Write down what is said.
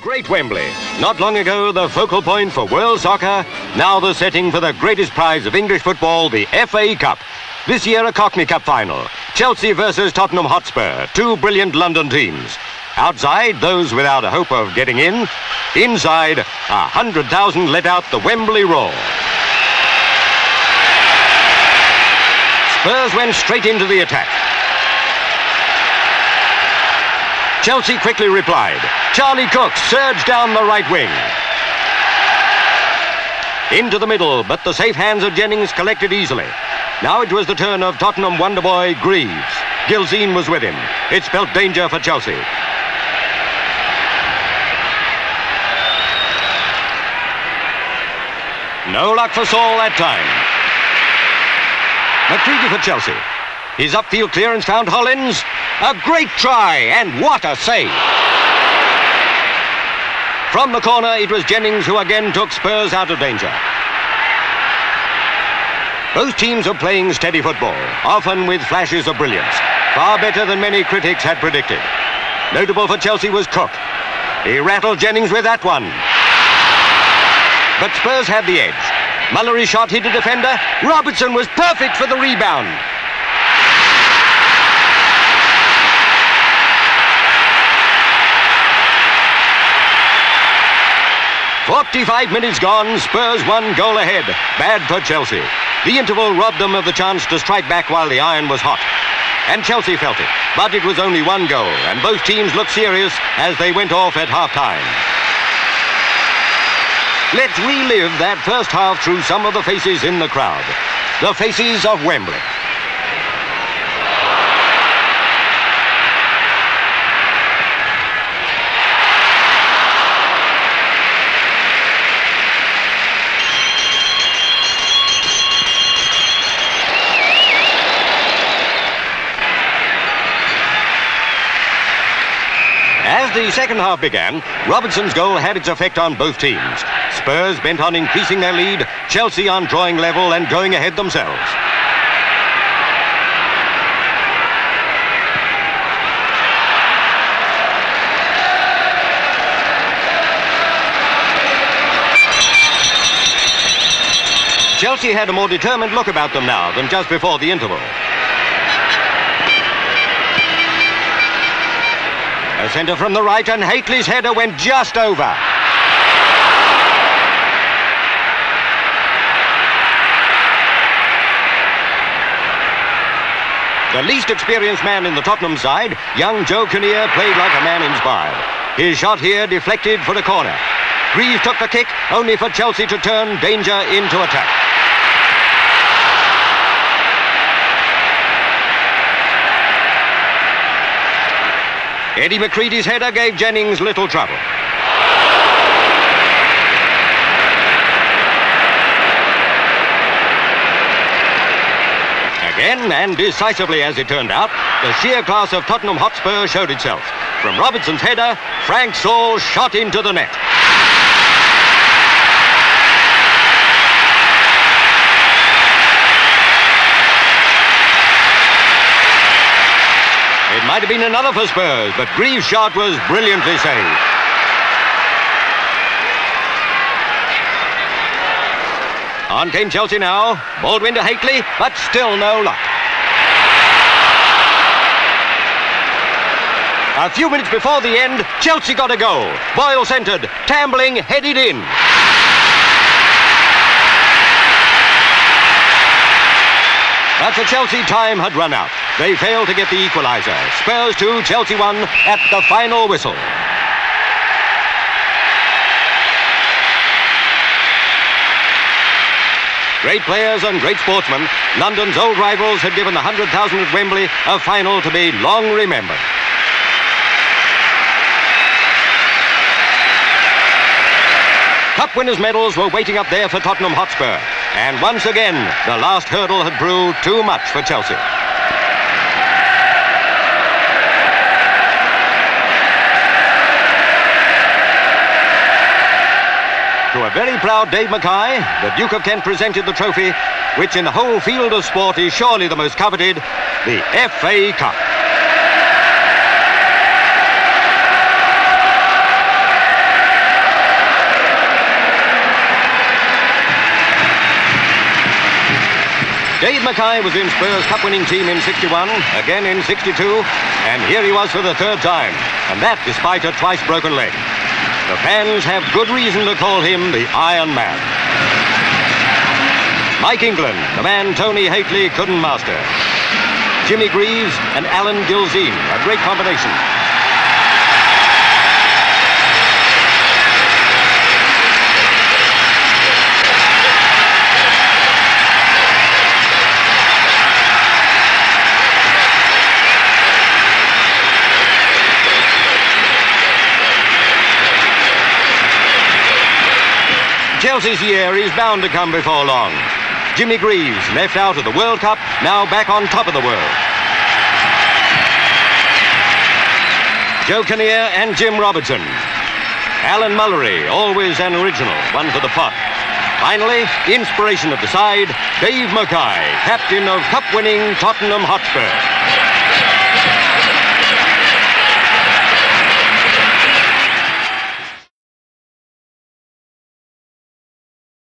Great Wembley. Not long ago, the focal point for world soccer. Now the setting for the greatest prize of English football, the FA Cup. This year, a Cockney Cup final. Chelsea versus Tottenham Hotspur. Two brilliant London teams. Outside, those without a hope of getting in. Inside, 100,000 let out the Wembley roar. Spurs went straight into the attack. Chelsea quickly replied. Charlie Cook surged down the right wing. Into the middle, but the safe hands of Jennings collected easily. Now it was the turn of Tottenham wonderboy Greaves. Gilzean was with him. It spelt danger for Chelsea. No luck for Saul that time. McCready for Chelsea. His upfield clearance found Hollins. A great try, and what a save. From the corner, it was Jennings who again took Spurs out of danger. Both teams are playing steady football, often with flashes of brilliance. Far better than many critics had predicted. Notable for Chelsea was Cook. He rattled Jennings with that one. But Spurs had the edge. Mullery's shot hit a defender. Robertson was perfect for the rebound. "45 minutes gone, Spurs 1 goal ahead. Bad for Chelsea. The interval robbed them of the chance to strike back while the iron was hot. And Chelsea felt it, but it was only 1 goal, and both teams looked serious as they went off at half-time. Let's relive that first half through some of the faces in the crowd. The faces of Wembley. As the second half began, Robertson's goal had its effect on both teams. Spurs bent on increasing their lead, Chelsea on drawing level and going ahead themselves. Chelsea had a more determined look about them now than just before the interval. A centre from the right, and Hateley's header went just over. The least experienced man in the Tottenham side, young Joe Kinnear, played like a man inspired. His shot here deflected for the corner. Greaves took the kick, only for Chelsea to turn danger into attack. Eddie McCready's header gave Jennings little trouble. Again, and decisively as it turned out, the sheer class of Tottenham Hotspur showed itself. From Robertson's header, Frank Saul shot into the net. It might have been another for Spurs, but Greaves' shot was brilliantly saved. On came Chelsea now. Baldwin to Hateley, but still no luck. A few minutes before the end, Chelsea got a goal. Boyle centred. Tambling headed in. But for Chelsea, time had run out. They failed to get the equaliser. Spurs 2, Chelsea 1 at the final whistle. Great players and great sportsmen, London's old rivals had given the 100,000 at Wembley a final to be long remembered. Cup winners' medals were waiting up there for Tottenham Hotspur. And once again, the last hurdle had proved too much for Chelsea. To a very proud Dave Mackay, the Duke of Kent presented the trophy, which in the whole field of sport is surely the most coveted, the FA Cup. Dave Mackay was in Spurs' cup-winning team in 61, again in 62, and here he was for the third time, and that despite a twice broken leg. The fans have good reason to call him the Iron Man. Mike England, the man Tony Hateley couldn't master. Jimmy Greaves and Alan Gilzine, a great combination. Chelsea's year is bound to come before long. Jimmy Greaves, left out of the World Cup, now back on top of the world. Joe Kinnear and Jim Robertson. Alan Mullery, always an original, one for the pot. Finally, inspiration of the side, Dave Mackay, captain of cup-winning Tottenham Hotspur.